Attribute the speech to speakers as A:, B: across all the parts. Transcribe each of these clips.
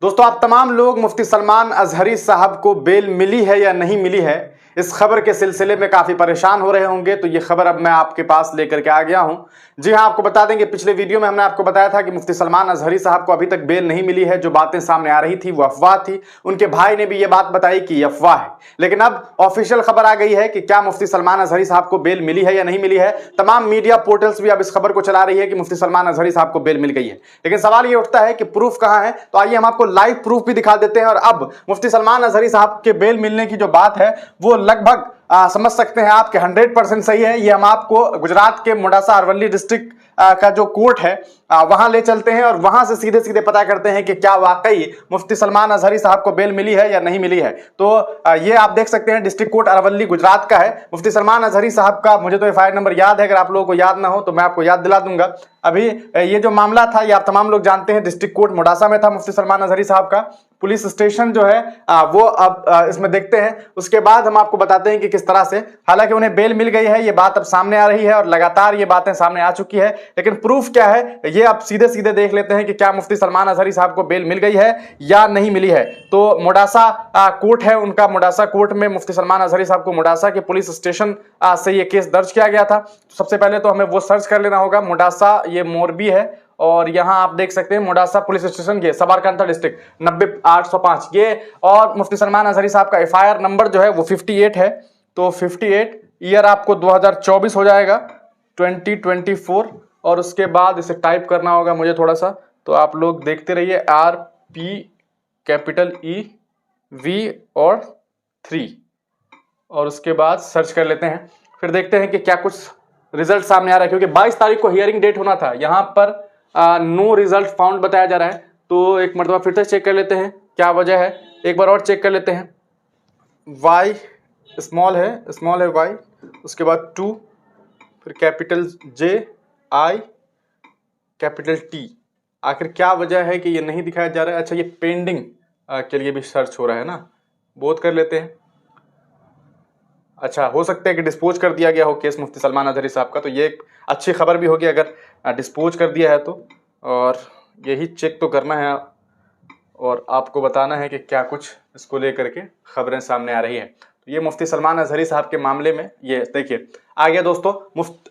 A: दोस्तों, आप तमाम लोग मुफ्ती सलमान अजहरी साहब को बेल मिली है या नहीं मिली है, इस खबर के सिलसिले में काफी परेशान हो रहे होंगे। तो ये खबर अब मैं आपके पास लेकर के आ गया हूं। जी हां, आपको बता देंगे, पिछले वीडियो में हमने आपको बताया था कि मुफ्ती सलमान अजहरी साहब को अभी तक बेल नहीं मिली है। जो बातें सामने आ रही थी वो अफवाह थी। उनके भाई ने भी ये बात बताई कि यह अफवाह है, लेकिन अब ऑफिशियल खबर आ गई है कि क्या मुफ्ती सलमान अजहरी साहब को बेल मिली है या नहीं मिली है। तमाम मीडिया पोर्टल्स भी अब इस खबर को चला रही है कि मुफ्ती सलमान अजहरी साहब को बेल मिल गई है। लेकिन सवाल ये उठता है कि प्रूफ कहां है। तो आइए हम आपको लाइव प्रूफ भी दिखा देते हैं। और अब मुफ्ती सलमान अजहरी साहब के बेल मिलने की जो बात है वो लगभग समझ सकते हैं आपके 100% सही है। ये हम आपको गुजरात के मोडासा अरवल्ली डिस्ट्रिक्ट का जो कोर्ट है वहां ले चलते हैं और वहां से सीधे सीधे पता करते हैं कि क्या वाकई मुफ्ती सलमान अजहरी साहब को बेल मिली है या नहीं मिली है। तो ये आप देख सकते हैं, डिस्ट्रिक्ट कोर्ट अरवल्ली गुजरात का है। मुफ्ती सलमान अजहरी साहब का मुझे तो एफआईआर नंबर याद है, अगर आप लोगों को याद ना हो तो मैं आपको याद दिला दूंगा। अभी ये जो मामला था ये आप तमाम लोग जानते हैं, डिस्ट्रिक्ट कोर्ट मोडासा में था मुफ्ती सलमान अजहरी साहब का। पुलिस स्टेशन जो है वो अब इसमें देखते हैं। उसके बाद हम आपको बताते हैं कि किस तरह से, हालांकि उन्हें बेल मिल गई है, ये बात अब सामने आ रही है और लगातार ये बातें सामने आ चुकी है। लेकिन प्रूफ क्या है ये आप सीधे सीधे देख लेते हैं कि क्या मुफ्ती सलमान अजहरी साहब को बेल मिल गई है या नहीं मिली है। तो मोडासा कोर्ट है उनका, मोडासा कोर्ट में मुफ्ती सलमान अजहरी साहब को मोडासा के पुलिस स्टेशन से ये केस दर्ज किया गया था। तो सबसे पहले तो हमें वो सर्च कर लेना होगा। मोडासा ये मोरबी है और यहां आप देख सकते हैं मोडासा पुलिस स्टेशन, ये साबरकांठा डिस्ट्रिक्ट 90805 ये। और मुफ्ती सलमान अजहरी साहब का एफआईआर नंबर जो है वो 58 है। तो 58 ईयर आपको 2024 हो जाएगा, 2024। और उसके बाद इसे टाइप करना होगा मुझे थोड़ा सा, तो आप लोग देखते रहिए। RP कैपिटल EV और 3 और उसके बाद सर्च कर लेते हैं। फिर देखते हैं कि क्या कुछ रिजल्ट सामने आ रहा है, क्योंकि 22 तारीख को हियरिंग डेट होना था। यहाँ पर नो रिजल्ट फाउंड बताया जा रहा है। तो एक मरतबा फिर से चेक कर लेते हैं क्या वजह है, एक बार और चेक कर लेते हैं। Y स्मॉल है Y, उसके बाद 2, फिर कैपिटल JI कैपिटल T। आखिर क्या वजह है कि ये नहीं दिखाया जा रहा है। अच्छा, ये पेंडिंग के लिए भी सर्च हो रहा है ना, बोध कर लेते हैं। अच्छा, हो सकता है कि डिस्पोज कर दिया गया हो केस मुफ्ती सलमान अजहरी साहब का, तो ये एक अच्छी खबर भी होगी अगर डिस्पोज कर दिया है तो। और यही चेक तो करना है और आपको बताना है कि क्या कुछ इसको लेकर के खबरें सामने आ रही है। तो ये मुफ्ती सलमान अजहरी साहब के मामले में ये देखिए आ गया दोस्तों।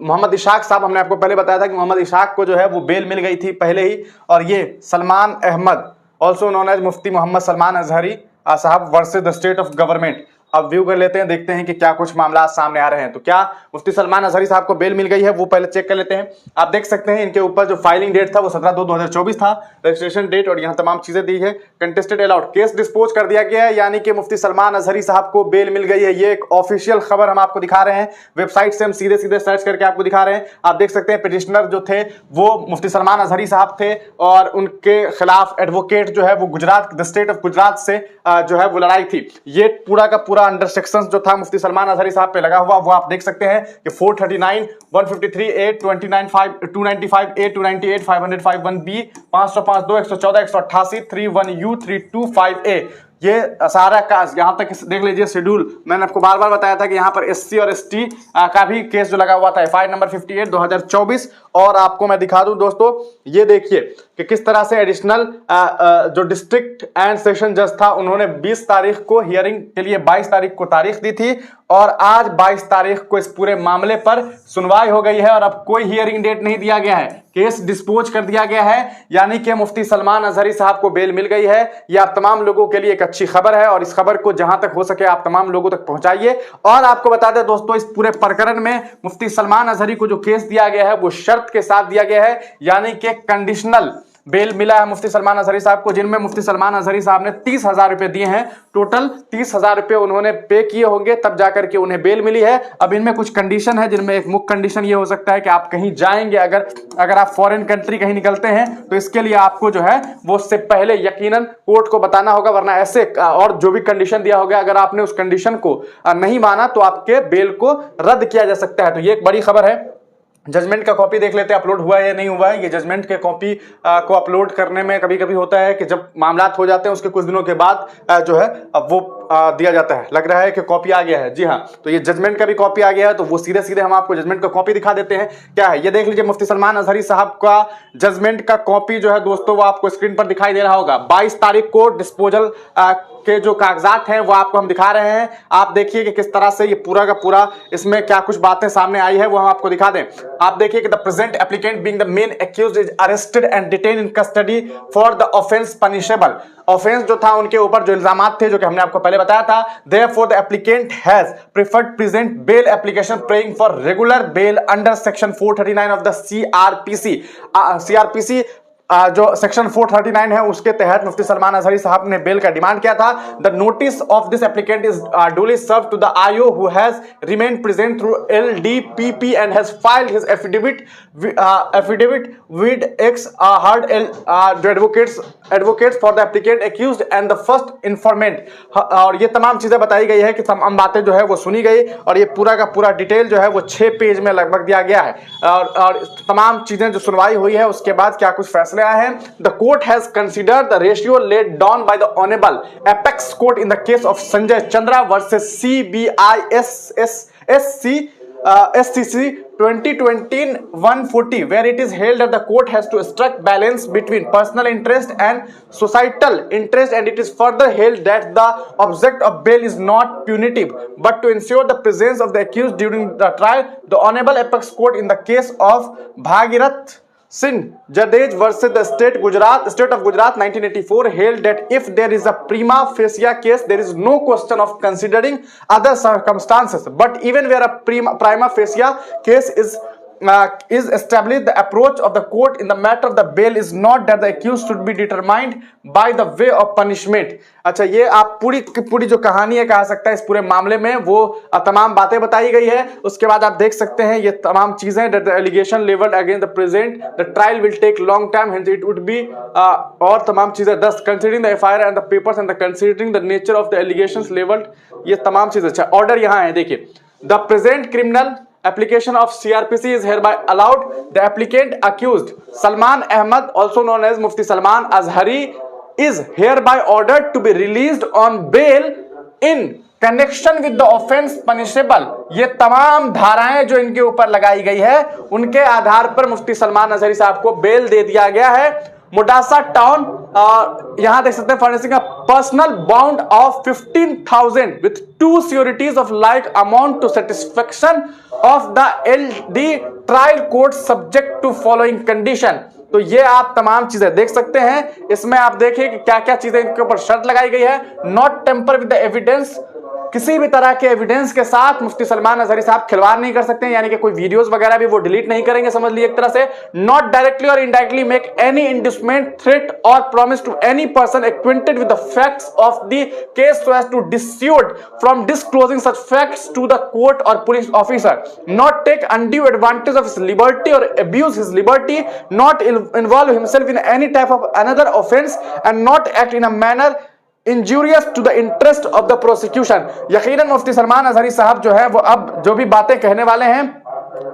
A: मोहम्मद इशाक साहब, हमने आपको पहले बताया था कि मोहम्मद इशाक को जो है वो बेल मिल गई थी पहले ही। और ये Salman Ahmed also known as Mufti Mohammad Salman Azhari साहब versus the state of government. अब व्यू कर लेते हैं, देखते हैं कि क्या कुछ मामला सामने आ रहे हैं। तो क्या मुफ्ती सलमान अजहरी साहब को बेल मिल गई है वो पहले चेक कर लेते हैं। आप देख सकते हैं इनके ऊपर जो फाइलिंग डेट था वो 17/2/2024 था, रजिस्ट्रेशन डेट और यहाँ तमाम चीजें दी है। कंटेस्टेड अलाउड, केस डिस्पोज कर दिया गया है, यानी कि मुफ्ती सलमान अजहरी साहब को बेल मिल गई है। ये एक ऑफिशियल खबर हम आपको दिखा रहे हैं, वेबसाइट से हम सीधे सीधे सर्च करके आपको दिखा रहे हैं। आप देख सकते हैं पिटिशनर जो थे वो मुफ्ती सलमान अजहरी साहब थे और उनके खिलाफ एडवोकेट जो है वो Gujarat, the state of Gujarat से जो है वो लड़ाई थी। ये पूरा का पूरा अंडर सेक्शन जो था मुफ्ती सलमान अजहरी साहब पे लगा हुआ वो आप देख सकते हैं कि 439, 153A, 295A, 298, 505 1B, 505 2, 114, 188, 31U, 325A। ये सारा का यहाँ तक देख लीजिए शेड्यूल। मैंने आपको बार बार बताया था कि यहाँ पर SC और ST का भी केस जो लगा हुआ था, एफआईआर नंबर 58 2024। और आपको मैं दिखा दूं दोस्तों, ये देखिए कि किस तरह से एडिशनल जो डिस्ट्रिक्ट एंड सेशन जज था उन्होंने 20 तारीख को हियरिंग के लिए 22 तारीख को तारीख दी थी और आज 22 तारीख को इस पूरे मामले पर सुनवाई हो गई है और अब कोई हियरिंग डेट नहीं दिया गया है, केस डिस्पोज कर दिया गया है। यानी कि मुफ्ती सलमान अजहरी साहब को बेल मिल गई है। यह आप तमाम लोगों के लिए एक अच्छी खबर है और इस खबर को जहां तक हो सके आप तमाम लोगों तक पहुंचाइए। और आपको बता दें दोस्तों, इस पूरे प्रकरण में मुफ्ती सलमान अजहरी को जो केस दिया गया है वो शर्त के साथ दिया गया है, यानी कि कंडीशनल बेल मिला है मुफ्ती सलमान अजहरी साहब को, जिनमें मुफ्ती सलमान अजहरी साहब ने 30,000 रुपए दिए हैं। टोटल 30,000 रुपए उन्होंने पे किए होंगे तब जाकर के उन्हें बेल मिली है। अब इनमें कुछ कंडीशन है, जिनमें एक मुख्य कंडीशन ये हो सकता है कि आप कहीं जाएंगे, अगर आप फॉरेन कंट्री कहीं निकलते हैं तो इसके लिए आपको जो है वो उससे पहले यकीनन कोर्ट को बताना होगा, वरना ऐसे और जो भी कंडीशन दिया होगा अगर आपने उस कंडीशन को नहीं माना तो आपके बेल को रद्द किया जा सकता है। तो ये एक बड़ी खबर है। जजमेंट का कॉपी देख लेते हैं अपलोड हुआ है या नहीं हुआ है। ये जजमेंट के कॉपी को अपलोड करने में कभी कभी होता है कि जब मामलात हो जाते हैं उसके कुछ दिनों के बाद जो है अब वो दिया जाता है। लग रहा है कि कॉपी आ गया है। जी हाँ, तो ये जजमेंट का भी कॉपी आ गया है, तो वो सीधे सीधे हम आपको जजमेंट का कॉपी दिखा देते हैं। क्या है ये देख लीजिए, मुफ्ती सलमान अजहरी साहब का जजमेंट का कॉपी जो है दोस्तों वो आपको स्क्रीन पर दिखाई दे रहा होगा। 22 तारीख को डिस्पोजल के जो कागजात हैं वो आपको हम दिखा रहे हैं। आप देखिए कि किस तरह से ये पूरा का पूरा इसमें क्या कुछ बातें सामने आई है वो हम आपको दिखा दें। आप देखिए कि the present applicant being the main accused is arrested and detain in custody for the offence punishable. Offence जो था उनके ऊपर जो इल्जामात थे जो कि हमने आपको पहले बताया था, therefore the applicant has preferred present bail application praying for regular bell under section 439 of the CrPC. CrPC जो सेक्शन 439 है उसके तहत मुफ्ती सलमान अजहरी साहब ने बेल का डिमांड किया था। The notice of this applicant is duly served to the IO who has remained present through LDPP and has filed his affidavit with ex heard advocates for the applicant accused and the first informant। और ये तमाम चीजें बताई गई है कि तमाम बातें जो है वो सुनी गई और ये पूरा का पूरा डिटेल जो है वो 6 पेज में लगभग दिया गया है और तमाम चीजें जो सुनवाई हुई है उसके बाद क्या कुछ फैसले आए हैं। The court has considered the ratio laid down by the honourable apex court in the case of Sanjay Chandra versus CBI SCC 2020-140 where it is held that the court has to strike balance between personal interest and societal interest, and it is further held that the object of bail is not punitive but to ensure the presence of the accused during the trial. The honorable apex court in the case of Bhagirath Singh Jadej versus the state of Gujarat 1984 held that if there is a prima facie case, there is no question of considering other circumstances. But even where a prima facie case is established, the approach of the court in the matter of the bail is not that the accused should be determined by the way of punishment। अच्छा, ये आप पूरी जो कहानी है कह सकता है इस पूरे मामले में वो तमाम बातें बताई गई है। उसके बाद आप देख सकते हैं ये तमाम चीजें that the allegation leveled against the present the trial will take long time hence it would be और तमाम चीजें thus considering the FIR and the papers and the considering the nature of the allegations leveled, ये तमाम चीजें। अच्छा, order यहाँ है देखिए, the present criminal application of CRPC is hereby allowed. The applicant accused Salman Ahmad, also known as Mufti Salman Azhari, is hereby ordered to be released on bail in connection with the offense punishable। ये तमाम धाराएं जो इनके ऊपर लगाई गई है उनके आधार पर मुफ्ती सलमान अजहरी साहब को बेल दे दिया गया है। मुडासा टाउन यहां देख सकते हैं furnishing a personal bond of 15,000 with 2 sureties of like amount to satisfaction of the LD trial court subject to following condition। तो ये आप तमाम चीजें देख सकते हैं। इसमें आप देखिए कि क्या क्या चीजें इनके ऊपर शर्त लगाई गई है। Not tamper with the evidence, किसी भी तरह के एविडेंस के साथ मुफ्ती सलमान अजहरी साहब खिलवाड़ नहीं कर सकते हैं, यानी कि कोई वीडियोस वगैरह भी वो डिलीट नहीं करेंगे, समझ लीजिए एक तरह से। Not directly or indirectly make any inducement threat or promise to any person acquainted with the facts of the case so as to dissuade from disclosing such facts to the court or police officer. Not take undue advantage of his liberty or abuse his liberty. Not involve himself in any type of another offence and not act in a manner injurious to the interest of the prosecution. यकीनन मुफ्ती सलमान अजहरी साहब जो है वो अब जो भी बातें कहने वाले हैं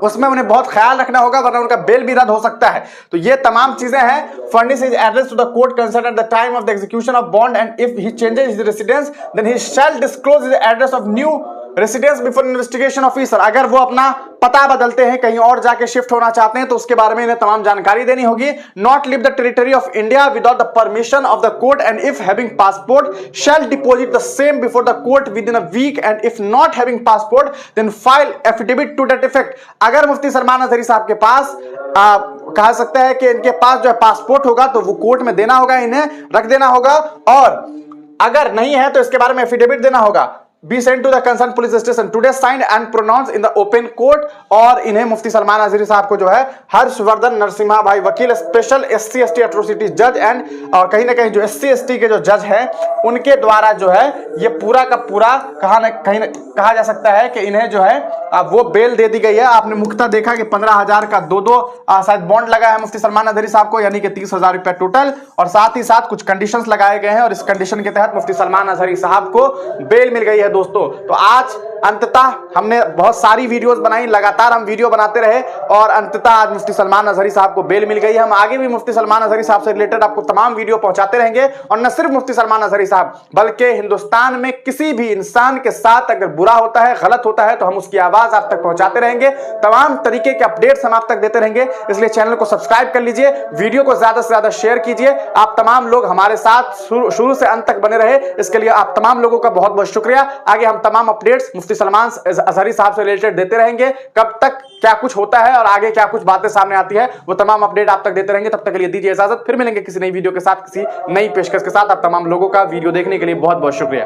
A: उसमें उन्हें बहुत ख्याल रखना होगा वरना उनका बेल भी रद्द हो सकता है। तो ये तमाम चीजें हैं। Furnish his address to the court concern at the time of the execution of bond and if he changes his residence then he shall disclose his address of new residence before investigation officer. अगर वो अपना पता बदलते हैं, कहीं और जाके shift होना चाहते हैं तो उसके बारे में इन्हें तमाम जानकारी देनी होगी। Not leave the territory of India without the permission of the court and if having passport shall deposit the same before the court within a week and if not having passport then file affidavit to that effect. अगर मुफ्ती सलमान अजहरी साहब के पास कहा सकता है कि इनके पास जो है पासपोर्ट होगा तो वो कोर्ट में देना होगा, इन्हें रख देना होगा, और अगर नहीं है तो इसके बारे में एफिडेविट देना होगा। Be sent to the concerned police station today signed and pronounced in the open court। और इन्हें मुफ्ती सलमान अजहरी साहब को जो है हर्षवर्धन नरसिम्हा भाई वकील स्पेशल SC ST एट्रोसिटी जज एंड और कहीं ना कहीं जो SC ST के जो जज हैं उनके द्वारा जो है ये पूरा का पूरा कहा जा सकता है कि इन्हें जो है वो बेल दे दी गई है। आपने मुख्ता देखा कि 15,000 का दो शायद बॉन्ड लगा है मुफ्ती सलमान अजहरी साहब को, यानी कि 30,000 रुपया टोटल, और साथ ही साथ कुछ कंडीशंस लगाए गए हैं और इस कंडीशन के तहत मुफ्ती सलमान अजहरी साहब को बेल मिल गई है। है दोस्तों। तो आज अंततः हमने बहुत सारी वीडियोस बनाई, लगातार हम वीडियो बनाते रहे और अंततः आज मुफ्ती सलमान अजहरी साहब को बेल मिल गई। हम आगे भी मुफ्ती सलमान अजहरी साहब से रिलेटेड आपको तमाम वीडियो पहुंचाते रहेंगे। और न सिर्फ मुफ्ती सलमान अजहरी साहब बल्कि हिंदुस्तान में किसी भी इंसान के साथ अगर बुरा होता है, गलत होता है, तो हम उसकी आवाज आप तक पहुंचाते रहेंगे। तमाम तरीके के अपडेट्स हम आप तक देते रहेंगे। इसलिए चैनल को सब्सक्राइब कर लीजिए, वीडियो को ज्यादा से ज्यादा शेयर कीजिए। आप तमाम लोग हमारे साथ शुरू से अंत तक बने रहे, इसके लिए आप तमाम लोगों का बहुत बहुत शुक्रिया। आगे हम तमाम अपडेट्स मुफ्ती सलमान अजहरी साहब से रिलेटेड देते रहेंगे। कब तक क्या कुछ होता है और आगे क्या कुछ बातें सामने आती है, वो तमाम अपडेट आप तक देते रहेंगे। तब तक के लिए दीजिए इजाजत, फिर मिलेंगे किसी नई वीडियो के साथ, किसी नई पेशकश के साथ। आप तमाम लोगों का वीडियो देखने के लिए बहुत बहुत शुक्रिया।